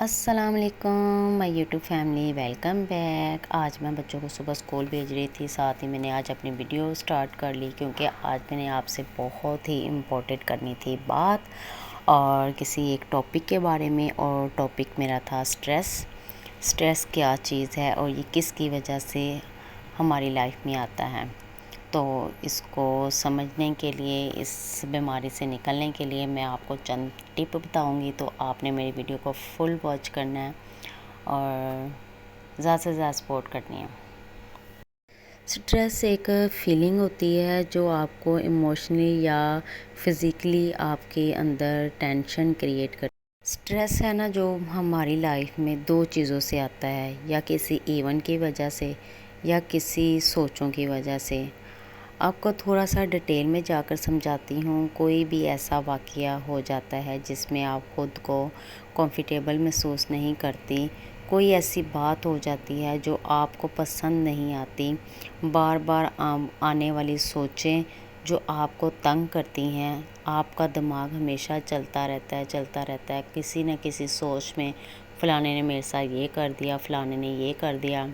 السلام علیکم مائی YouTube family, welcome back. آج میں بچوں کو صبح اسکول بھیج رہی تھی، ساتھ ہی میں نے آج اپنی ویڈیو سٹارٹ کر لی کیونکہ آج میں نے آپ سے بہت ہی امپورٹنٹ کرنی تھی بات، اور کسی ایک ٹاپک کے بارے میں، اور ٹاپک میرا تھا اسٹریس کیا چیز ہے اور یہ کس کی وجہ سے ہماری لائف میں آتا ہے۔ تو اس کو سمجھنے کے لیے، اس بیماری سے نکلنے کے لیے میں آپ کو چند ٹپ بتاؤں گی، تو آپ نے میری ویڈیو کو فل واچ کرنا ہے اور زیادہ سے زیادہ سپورٹ کرنی ہے۔ اسٹریس ایک فیلنگ ہوتی ہے جو آپ کو ایموشنلی یا فزیکلی آپ کے اندر ٹینشن کریٹ کرتی ہے۔ اسٹریس ہے نا، جو ہماری لائف میں دو چیزوں سے آتا ہے، یا کسی ایونٹ کی وجہ سے یا کسی سوچوں کی وجہ سے۔ آپ کو تھوڑا سا ڈیٹیل میں جا کر سمجھاتی ہوں۔ کوئی بھی ایسا واقعہ ہو جاتا ہے جس میں آپ خود کو کمفرٹیبل محسوس نہیں کرتی، کوئی ایسی بات ہو جاتی ہے جو آپ کو پسند نہیں آتی، بار بار آنے والی سوچیں جو آپ کو تنگ کرتی ہیں، آپ کا دماغ ہمیشہ چلتا رہتا ہے کسی نہ کسی سوچ میں، فلانے نے میرے ساتھ یہ کر دیا، فلانے نے یہ کر دیا،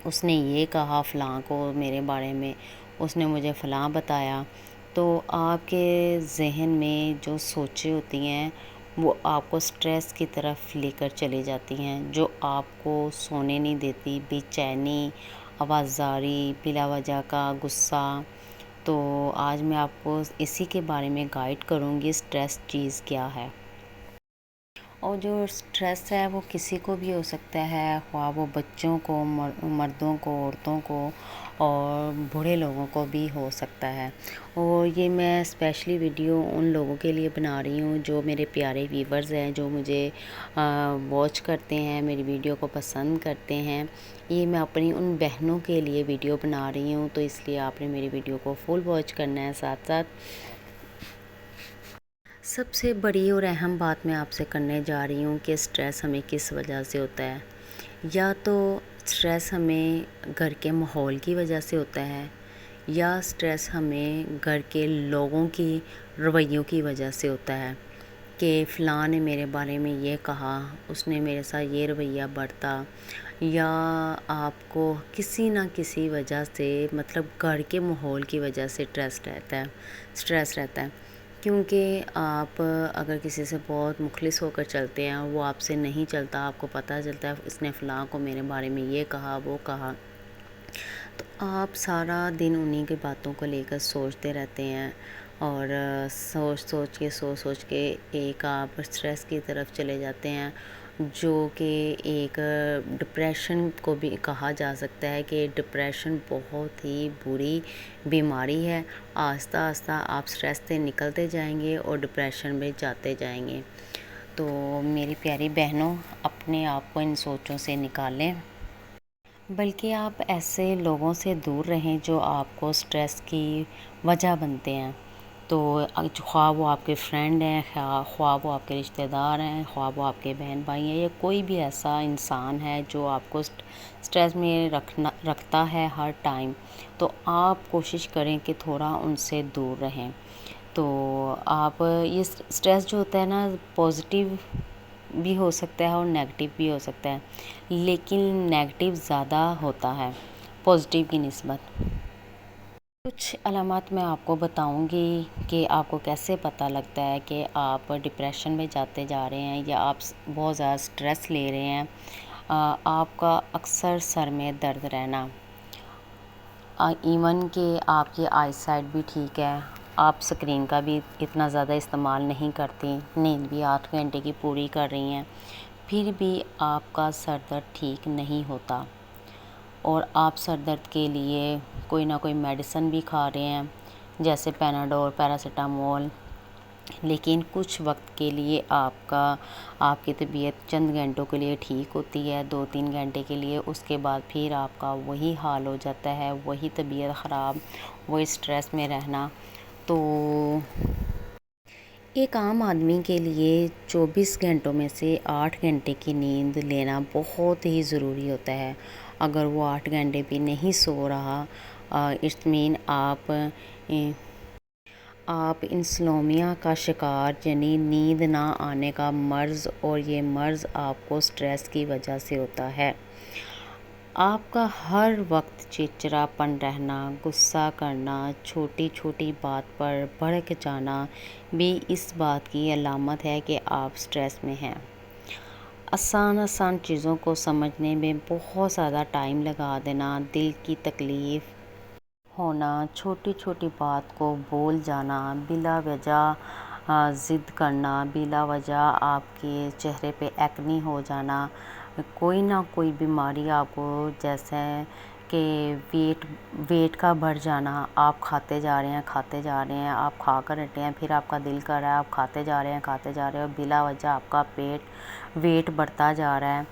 اس نے یہ کہا فلاں کو میرے بارے میں، اس نے مجھے فلاں بتایا۔ تو آپ کے ذہن میں جو سوچیں ہوتی ہیں وہ آپ کو سٹریس کی طرف لے کر چلی جاتی ہیں، جو آپ کو سونے نہیں دیتی، بے چینی، آوازاری، بلا وجہ کا غصہ۔ تو آج میں آپ کو اسی کے بارے میں گائیڈ کروں گی، سٹریس چیز کیا ہے۔ اور جو سٹریس ہے وہ کسی کو بھی ہو سکتا ہے، خواہ وہ بچوں کو، مردوں کو، عورتوں کو، اور بوڑھے لوگوں کو بھی ہو سکتا ہے۔ اور یہ میں اسپیشلی ویڈیو ان لوگوں کے لیے بنا رہی ہوں جو میرے پیارے ویورز ہیں، جو مجھے واچ کرتے ہیں، میری ویڈیو کو پسند کرتے ہیں۔ یہ میں اپنی ان بہنوں کے لیے ویڈیو بنا رہی ہوں، تو اس لیے آپ نے میری ویڈیو کو فل واچ کرنا ہے۔ ساتھ ساتھ سب سے بڑی اور اہم بات میں آپ سے کرنے جا رہی ہوں کہ سٹریس ہمیں کس وجہ سے ہوتا ہے۔ یا تو سٹریس ہمیں گھر کے ماحول کی وجہ سے ہوتا ہے، یا سٹریس ہمیں گھر کے لوگوں کی رویوں کی وجہ سے ہوتا ہے کہ فلاں نے میرے بارے میں یہ کہا، اس نے میرے ساتھ یہ رویہ برتا، یا آپ کو کسی نہ کسی وجہ سے، مطلب گھر کے ماحول کی وجہ سے سٹریس رہتا ہے۔ کیونکہ آپ اگر کسی سے بہت مخلص ہو کر چلتے ہیں، وہ آپ سے نہیں چلتا، آپ کو پتہ چلتا ہے اس نے فلاں کو میرے بارے میں یہ کہا وہ کہا، تو آپ سارا دن انہی کی باتوں کو لے کر سوچتے رہتے ہیں، اور سوچ کے ایک آپ سٹریس کی طرف چلے جاتے ہیں، جو کہ ایک ڈپریشن کو بھی کہا جا سکتا ہے کہ ڈپریشن بہت ہی بری بیماری ہے۔ آہستہ آہستہ آپ سٹریس سے نکلتے جائیں گے اور ڈپریشن میں جاتے جائیں گے۔ تو میری پیاری بہنوں، اپنے آپ کو ان سوچوں سے نکالیں، بلکہ آپ ایسے لوگوں سے دور رہیں جو آپ کو سٹریس کی وجہ بنتے ہیں۔ تو خواہ وہ آپ کے فرینڈ ہیں، خواہ وہ آپ کے رشتہ دار ہیں، خواہ وہ آپ کے بہن بھائی ہیں، یا کوئی بھی ایسا انسان ہے جو آپ کو سٹریس میں رکھتا ہے ہر ٹائم، تو آپ کوشش کریں کہ تھوڑا ان سے دور رہیں۔ تو آپ یہ سٹریس جو ہوتا ہے نا، پازیٹیو بھی ہو سکتا ہے اور نیگیٹیو بھی ہو سکتا ہے، لیکن نیگیٹیو زیادہ ہوتا ہے پازیٹیو کی نسبت۔ کچھ علامات میں آپ کو بتاؤں گی کہ آپ کو کیسے پتہ لگتا ہے کہ آپ ڈپریشن میں جاتے جا رہے ہیں یا آپ بہت زیادہ سٹریس لے رہے ہیں۔ آپ کا اکثر سر میں درد رہنا، ایون کہ آپ کی آئی سائٹ بھی ٹھیک ہے، آپ سکرین کا بھی اتنا زیادہ استعمال نہیں کرتی، نیند بھی 8 گھنٹے کی پوری کر رہی ہیں، پھر بھی آپ کا سر درد ٹھیک نہیں ہوتا، اور آپ سر درد کے لیے کوئی نہ کوئی میڈیسن بھی کھا رہے ہیں، جیسے پیناڈول، پیراسیٹامول، لیکن کچھ وقت کے لیے آپ کی طبیعت چند گھنٹوں کے لیے ٹھیک ہوتی ہے، 2-3 گھنٹے کے لیے، اس کے بعد پھر آپ کا وہی حال ہو جاتا ہے، وہی طبیعت خراب، وہی سٹریس میں رہنا۔ تو ایک عام آدمی کے لیے 24 گھنٹوں میں سے 8 گھنٹے کی نیند لینا بہت ہی ضروری ہوتا ہے۔ اگر وہ 8 گھنٹے بھی نہیں سو رہا، اٹ مین آپ انسومنیا کا شکار یعنی نیند نہ آنے کا مرض، اور یہ مرض آپ کو سٹریس کی وجہ سے ہوتا ہے۔ آپ کا ہر وقت چڑچڑاپن رہنا، غصہ کرنا، چھوٹی چھوٹی بات پر بھڑک جانا بھی اس بات کی علامت ہے کہ آپ سٹریس میں ہیں۔ آسان چیزوں کو سمجھنے میں بہت زیادہ ٹائم لگا دینا، دل کی تکلیف ہونا، چھوٹی چھوٹی بات کو بھول جانا، بلا وجہ ضد کرنا، بلا وجہ آپ کے چہرے پہ ایکنی ہو جانا، کوئی نہ کوئی بیماری آپ کو، جیسے کہ ویٹ کا بڑھ جانا، آپ کھاتے جا رہے ہیں، آپ کھا کر ہٹے ہیں، پھر آپ کا دل کر رہا ہے، آپ کھاتے جا رہے ہیں اور بلا وجہ آپ کا ویٹ بڑھتا جا رہا ہے،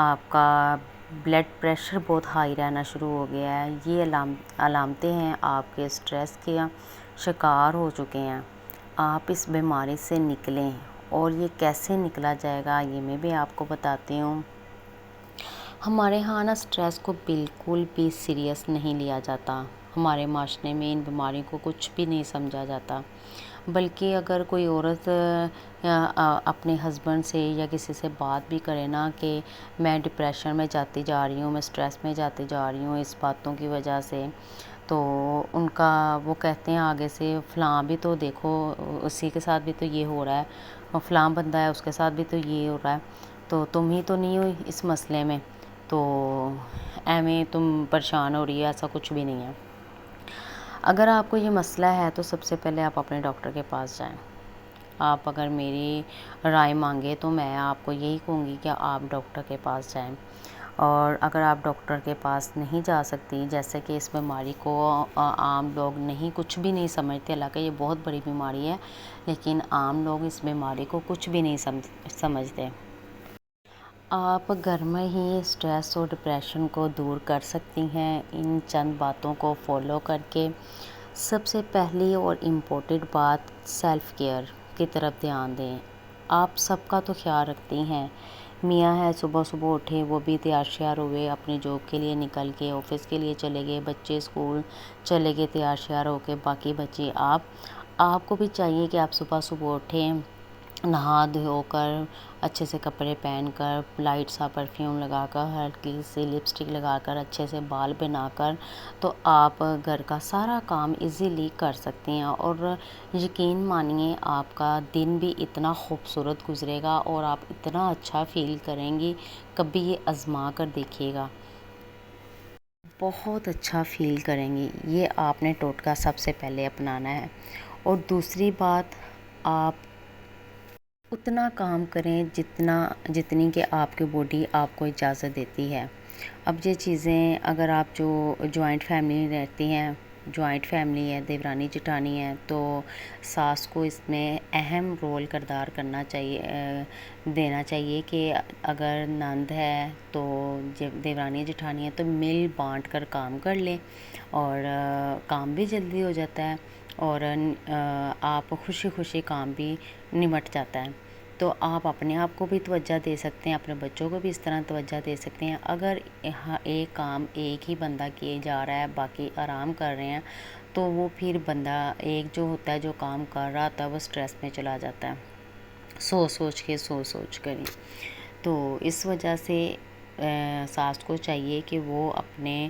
آپ کا بلڈ پریشر بہت ہائی رہنا شروع ہو گیا ہے، یہ علامتیں ہیں آپ کے سٹریس کے شکار ہو چکے ہیں۔ آپ اس بیماری سے نکلیں، اور یہ کیسے نکلا جائے گا یہ میں بھی آپ کو بتاتی ہوں۔ ہمارے ہاں نا سٹریس کو بالکل بھی سیریس نہیں لیا جاتا، ہمارے معاشرے میں ان بیماریوں کو کچھ بھی نہیں سمجھا جاتا، بلکہ اگر کوئی عورت اپنے ہسبینڈ سے یا کسی سے بات بھی کرے نا کہ میں ڈپریشن میں جاتی جا رہی ہوں، میں سٹریس میں جاتی جا رہی ہوں اس باتوں کی وجہ سے، تو ان کا وہ کہتے ہیں آگے سے فلاں بھی تو دیکھو، اسی کے ساتھ بھی تو یہ ہو رہا ہے، اور فلاں بندہ ہے اس کے ساتھ بھی تو یہ ہو رہا ہے، تو تم ہی تو نہیں ہوئی اس مسئلے میں، تو ایویں تم پریشان ہو رہی ہے، ایسا کچھ بھی نہیں ہے۔ اگر آپ کو یہ مسئلہ ہے تو سب سے پہلے آپ اپنے ڈاکٹر کے پاس جائیں۔ آپ اگر میری رائے مانگے تو میں آپ کو یہی کہوں گی کہ آپ ڈاکٹر کے پاس جائیں، اور اگر آپ ڈاکٹر کے پاس نہیں جا سکتی، جیسے کہ اس بیماری کو عام لوگ کچھ بھی نہیں سمجھتے، حالانکہ یہ بہت بڑی بیماری ہے، لیکن عام لوگ اس بیماری کو کچھ بھی نہیں سمجھتے۔ آپ گھر میں ہی سٹریس اور ڈپریشن کو دور کر سکتی ہیں ان چند باتوں کو فالو کر کے۔ سب سے پہلی اور امپورٹنٹ بات، سیلف کیئر کی طرف دھیان دیں۔ آپ سب کا تو خیال رکھتی ہیں، میاں ہے صبح صبح اٹھے، وہ بھی تیار شیار ہوئے، اپنی جاب کے لیے نکل کے آفس کے لیے چلے گئے، بچے اسکول چلے گئے تیار شیار ہو کے، باقی بچے آپ کو بھی چاہیے کہ آپ صبح صبح اٹھیں، نہا دھو کر، اچھے سے کپڑے پہن کر، لائٹ سا پرفیوم لگا کر، ہلکی سی لپسٹک لگا کر، اچھے سے بال بنا کر، تو آپ گھر کا سارا کام ایزیلی کر سکتے ہیں، اور یقین مانیے آپ کا دن بھی اتنا خوبصورت گزرے گا اور آپ اتنا اچھا فیل کریں گی، کبھی یہ آزما کر دیکھیے گا، بہت اچھا فیل کریں گی۔ یہ آپ نے ٹوٹکا سب سے پہلے اپنانا ہے۔ اور دوسری بات، آپ اتنا کام کریں جتنی کہ آپ کی باڈی آپ کو اجازت دیتی ہے۔ اب یہ چیزیں اگر آپ جو جوائنٹ فیملی رہتی ہیں، جوائنٹ فیملی ہے، دیورانی جٹھانی ہے، تو ساس کو اس میں اہم رول کردار دینا چاہیے کہ اگر نند ہے تو دیورانی جٹھانی ہے تو مل بانٹ کر کام کر لیں، اور کام بھی جلدی ہو جاتا ہے، اور آپ خوشی خوشی کام بھی نمٹ جاتا ہے۔ تو آپ اپنے آپ کو بھی توجہ دے سکتے ہیں، اپنے بچوں کو بھی اس طرح توجہ دے سکتے ہیں۔ اگر ایک کام ایک ہی بندہ کیے جا رہا ہے، باقی آرام کر رہے ہیں، تو وہ پھر بندہ ایک جو ہوتا ہے جو کام کر رہا ہوتا ہے وہ سٹریس میں چلا جاتا ہے، سوچ کر ہی۔ تو اس وجہ سے ساس کو چاہیے کہ وہ اپنے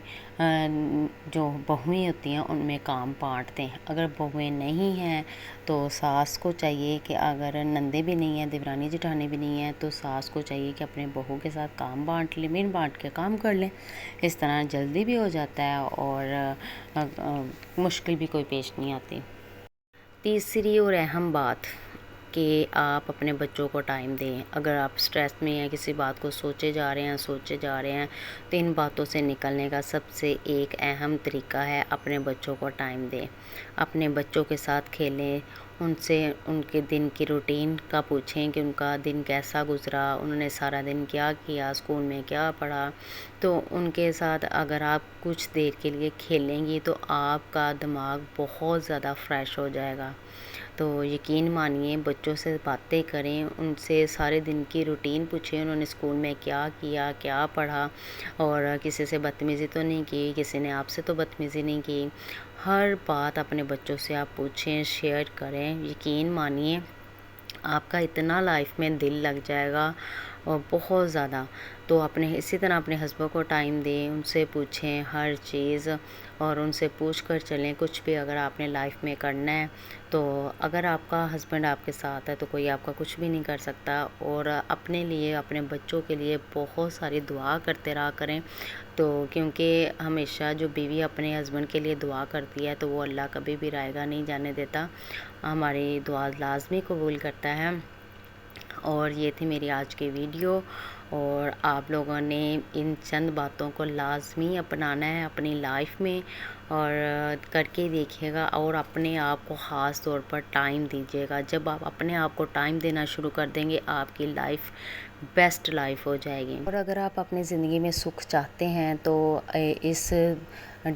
جو بہویں ہوتی ہیں ان میں کام بانٹ دیں۔ اگر بہویں نہیں ہیں تو ساس کو چاہیے کہ اگر نندیں بھی نہیں ہیں، دیورانی جٹھانی بھی نہیں ہیں، تو ساس کو چاہیے کہ اپنے بہو کے ساتھ کام بانٹ لیں، مل بانٹ کے کام کر لیں، اس طرح جلدی بھی ہو جاتا ہے اور مشکل بھی کوئی پیش نہیں آتی۔ تیسری اور اہم بات کہ آپ اپنے بچوں کو ٹائم دیں۔ اگر آپ سٹریس میں ہیں، کسی بات کو سوچے جا رہے ہیں تو ان باتوں سے نکلنے کا سب سے ایک اہم طریقہ ہے اپنے بچوں کو ٹائم دیں، اپنے بچوں کے ساتھ کھیلیں، ان سے ان کے دن کی روٹین کا پوچھیں کہ ان کا دن کیسا گزرا، انہوں نے سارا دن کیا کیا، اسکول میں کیا پڑھا، تو ان کے ساتھ اگر آپ کچھ دیر کے لیے کھیلیں گی تو آپ کا دماغ بہت زیادہ فریش ہو جائے گا۔ تو یقین مانیے بچوں سے باتیں کریں، ان سے سارے دن کی روٹین پوچھیں، انہوں نے اسکول میں کیا کیا، کیا پڑھا، اور کسی سے بدتمیزی تو نہیں کی، کسی نے آپ سے تو بدتمیزی نہیں کی۔ ہر بات اپنے بچوں سے آپ پوچھیں، شیئر کریں، یقین مانیے آپ کا اتنا لائف میں دل لگ جائے گا اور بہت زیادہ۔ تو اسی طرح اپنے ہسبینڈ کو ٹائم دیں، ان سے پوچھیں ہر چیز، اور ان سے پوچھ کر چلیں کچھ بھی اگر آپ نے لائف میں کرنا ہے تو۔ اگر آپ کا ہسبینڈ آپ کے ساتھ ہے تو کوئی آپ کا کچھ بھی نہیں کر سکتا۔ اور اپنے لیے، اپنے بچوں کے لیے بہت ساری دعا کرتے رہا کریں، تو کیونکہ ہمیشہ جو بیوی اپنے ہسبینڈ کے لیے دعا کرتی ہے تو وہ اللہ کبھی بھی رائے گا نہیں جانے دیتا، ہماری دعا لازمی قبول کرتا ہے۔ اور یہ تھی میری آج کی ویڈیو، اور آپ لوگوں نے ان چند باتوں کو لازمی اپنانا ہے اپنی لائف میں، اور کر کے دیکھیے گا، اور اپنے آپ کو خاص طور پر ٹائم دیجیے گا۔ جب آپ اپنے آپ کو ٹائم دینا شروع کر دیں گے آپ کی لائف بیسٹ لائف ہو جائے گی۔ اور اگر آپ اپنی زندگی میں سکھ چاہتے ہیں تو اس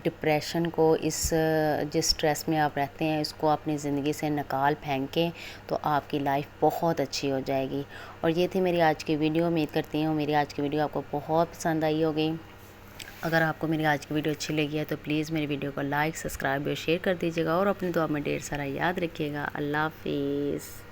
ڈپریشن کو، جس سٹریس میں آپ رہتے ہیں اس کو اپنی زندگی سے نکال پھینکیں تو آپ کی لائف بہت اچھی ہو جائے گی۔ اور یہ تھی میری آج کی ویڈیو، امید کرتی ہوں میری آج کی ویڈیو آپ کو بہت پسند آئی ہوگی۔ اگر آپ کو میری آج کی ویڈیو اچھی لگی ہے تو پلیز میری ویڈیو کو لائک، سبسکرائب اور شیئر کر دیجیے گا، اور اپنی دعا میں ڈھیر سارا یاد رکھیے گا۔ اللہ حافظ۔